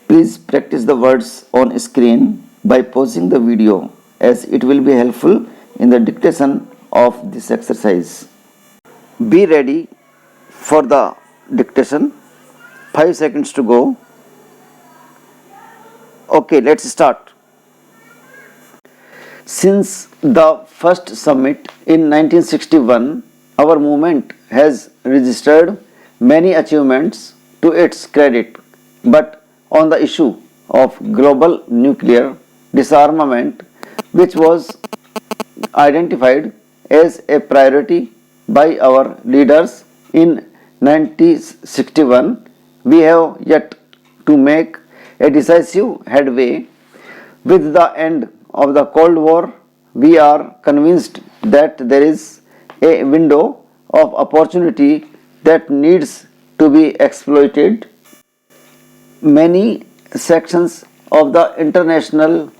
Please practice the words on screen by pausing the video as it will be helpful in the dictation of this exercise. Be ready for the dictation. 5 seconds to go. Okay, let's start. Since the first summit in 1961, our movement has registered many achievements to its credit, but on the issue of global nuclear disarmament, which was identified as a priority by our leaders in 1961, we have yet to make a decisive headway. With the end of the Cold War, we are convinced that there is a window of opportunity that needs to be exploited. Many sections of the international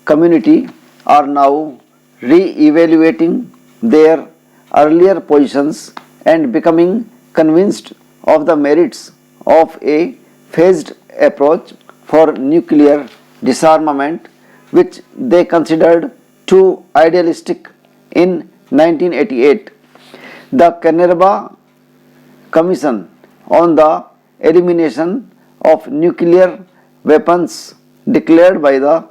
community are now re-evaluating their earlier positions and becoming convinced of the merits of a phased approach for nuclear disarmament, which they considered too idealistic in 1988. The Canberra Commission on the Elimination of Nuclear Weapons declared by the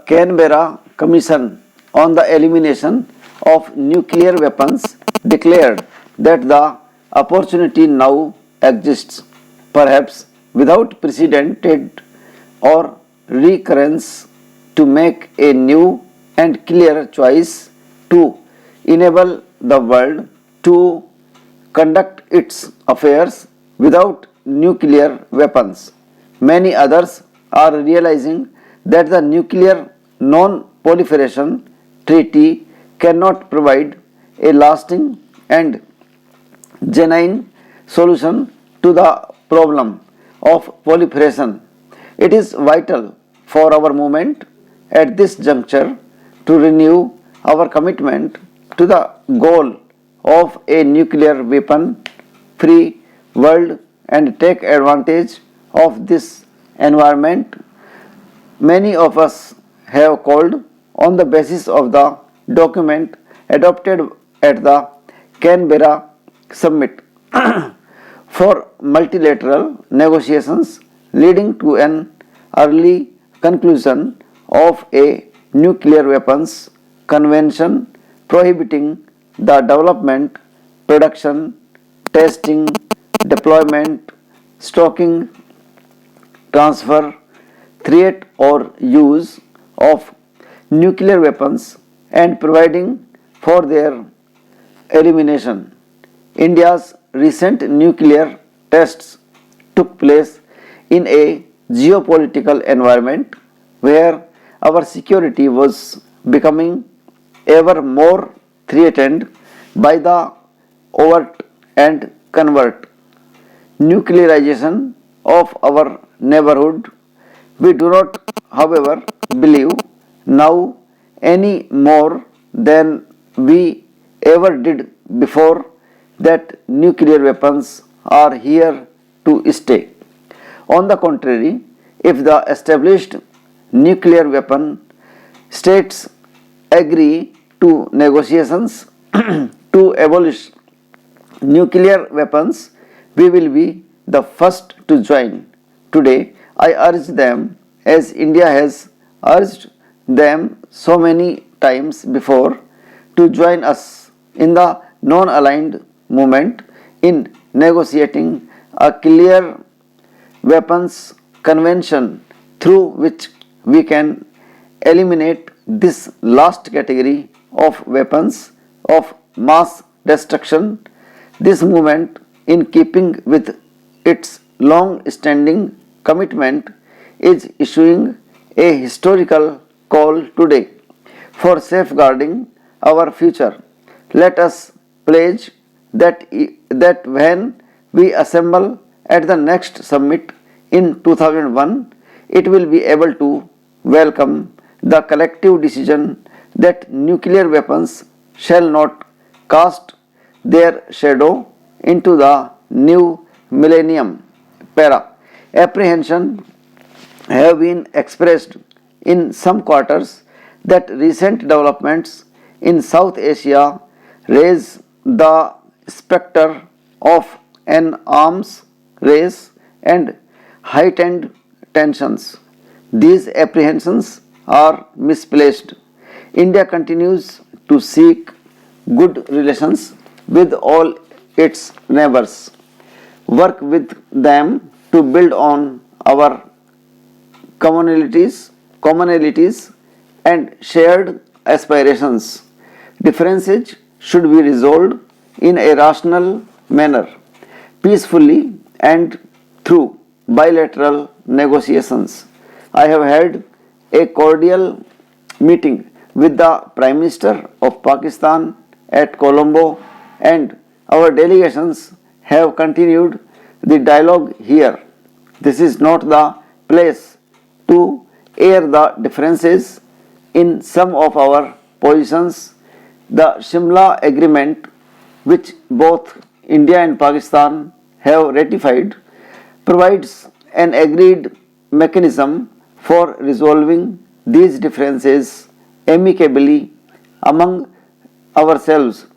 Canberra Commission on the Elimination of Nuclear Weapons declared that the opportunity now exists, perhaps without precedent or recurrence, to make a new and clear choice to enable the world to conduct its affairs without nuclear weapons. Many others are realizing that the Nuclear Non-Proliferation Treaty cannot provide a lasting and genuine solution to the problem of proliferation. It is vital for our movement at this juncture to renew our commitment to the goal of a nuclear weapon free world and take advantage of this environment. Many of us have called on the basis of the document adopted at the Canberra summit for multilateral negotiations leading to an early conclusion of a nuclear weapons convention prohibiting the development, production, testing, deployment, stocking, transfer, threat or use of nuclear weapons and providing for their elimination. India's recent nuclear tests took place in a geopolitical environment where our security was becoming ever more threatened by the overt and covert nuclearization of our neighborhood. We do not, however, believe now any more than we ever did before that nuclear weapons are here to stay. On the contrary, if the established nuclear weapon states agree to negotiations to abolish nuclear weapons, we will be the first to join. Today, I urge them, as India has urged them so many times before, to join us in the non-aligned movement in negotiating a clear weapons convention through which we can eliminate this last category of weapons of mass destruction. This movement, in keeping with its long-standing commitment, is issuing a historical call today for safeguarding our future. Let us pledge that when we assemble at the next summit in 2001, it will be able to welcome the collective decision that nuclear weapons shall not cast their shadow into the new millennium. Apprehension have been expressed in some quarters that recent developments in South Asia raise the specter of an arms race and heightened tensions. These apprehensions are misplaced. India continues to seek good relations with all its neighbors, work with them to build on our commonalities and shared aspirations. Differences should be resolved in a rational manner, peacefully and through bilateral negotiations. I have had a cordial meeting with the Prime Minister of Pakistan at Colombo, and our delegations have continued the dialogue here. This is not the place to air the differences in some of our positions. The Shimla Agreement, which both India and Pakistan have ratified, provides an agreed mechanism for resolving these differences amicably among ourselves.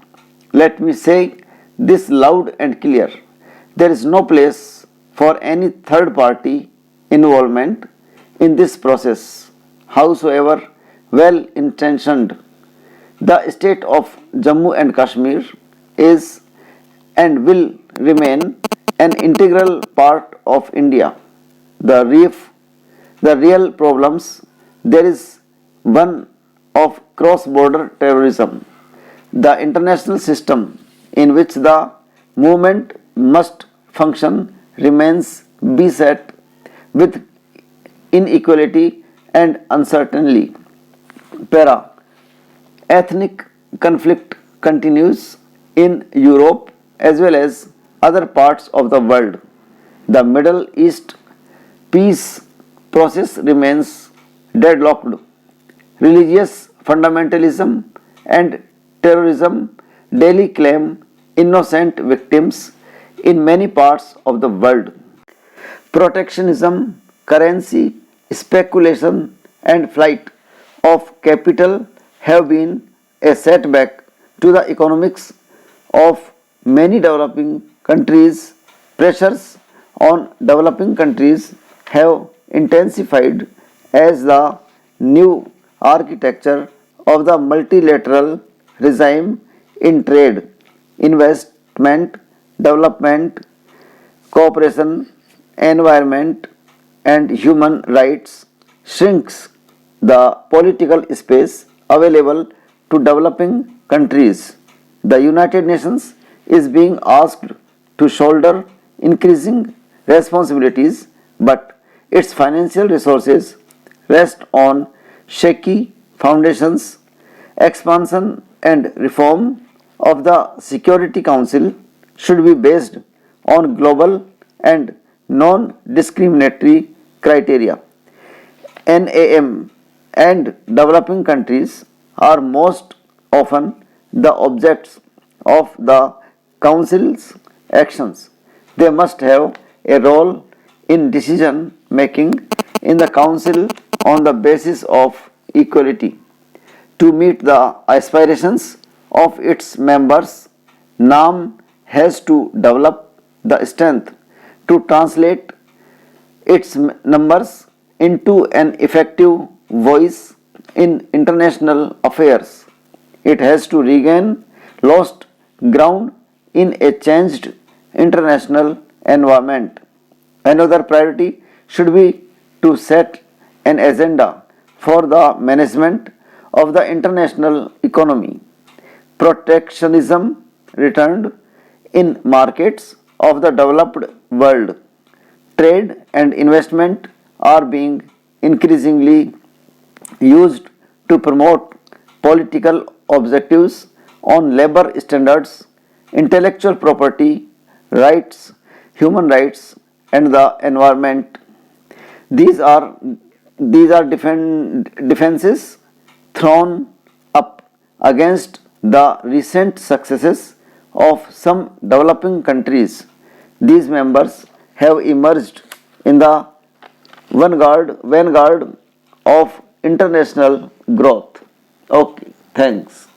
Let me say this loud and clear. There is no place for any third party involvement in this process, howsoever well intentioned. The state of Jammu and Kashmir is and will remain an integral part of India. The real problems there is one of cross-border terrorism. The international system in which the movement must function remains beset with inequality and uncertainty. Para. Ethnic conflict continues in Europe as well as other parts of the world. The Middle East peace process remains deadlocked. Religious fundamentalism and terrorism daily claim innocent victims in many parts of the world. Protectionism, currency, speculation, and flight of capital have been a setback to the economics of many developing countries. Pressures on developing countries have intensified as the new architecture of the multilateral regime in trade, investment, development, cooperation, environment, and human rights shrinks the political space available to developing countries. The United Nations is being asked to shoulder increasing responsibilities, but its financial resources rest on shaky foundations. Expansion and reform of the Security Council should be based on global and non-discriminatory criteria. NAM and developing countries are most often the objects of the Council's actions. They must have a role in decision making in the Council on the basis of equality. To meet the aspirations of its members, NAM has to develop the strength to translate its numbers into an effective voice in international affairs. It has to regain lost ground in a changed international environment. Another priority should be to set an agenda for the management of the international economy. Protectionism returned in markets of the developed world. Trade and investment are being increasingly used to promote political objectives on labor standards, intellectual property rights, human rights, and the environment. These are defenses thrown up against the recent successes of some developing countries. These members have emerged in the vanguard of international growth. Okay, thanks.